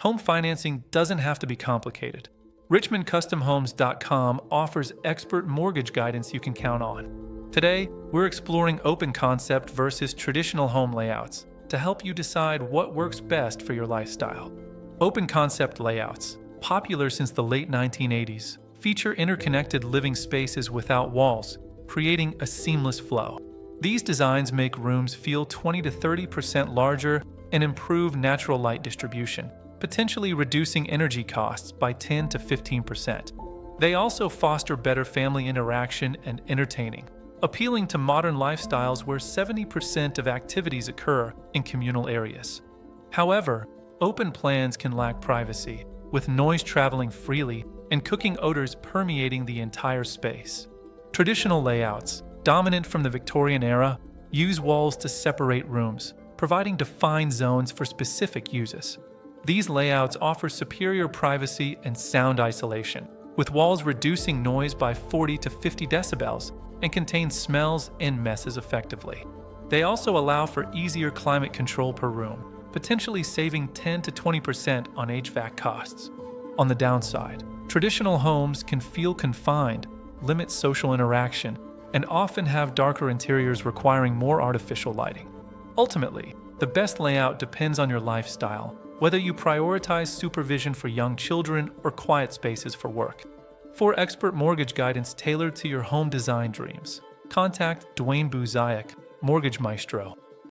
Home financing doesn't have to be complicated. RichmondCustomHomes.com offers expert mortgage guidance you can count on. Today, we're exploring open concept versus traditional home layouts to help you decide what works best for your lifestyle. Open concept layouts, popular since the late 1980s, feature interconnected living spaces without walls, creating a seamless flow. These designs make rooms feel 20 to 30% larger and improve natural light distribution, potentially reducing energy costs by 10 to 15%. They also foster better family interaction and entertaining, appealing to modern lifestyles where 70% of activities occur in communal areas. However, open plans can lack privacy, with noise traveling freely and cooking odors permeating the entire space. Traditional layouts, dominant from the Victorian era, use walls to separate rooms, providing defined zones for specific uses. These layouts offer superior privacy and sound isolation, with walls reducing noise by 40 to 50 decibels and contain smells and messes effectively. They also allow for easier climate control per room, potentially saving 10 to 20% on HVAC costs. On the downside, traditional homes can feel confined, limit social interaction, and often have darker interiors requiring more artificial lighting. Ultimately, the best layout depends on your lifestyle, whether you prioritize supervision for young children or quiet spaces for work. For expert mortgage guidance tailored to your home design dreams, contact Dwayne Buzayak, Mortgage Maestro,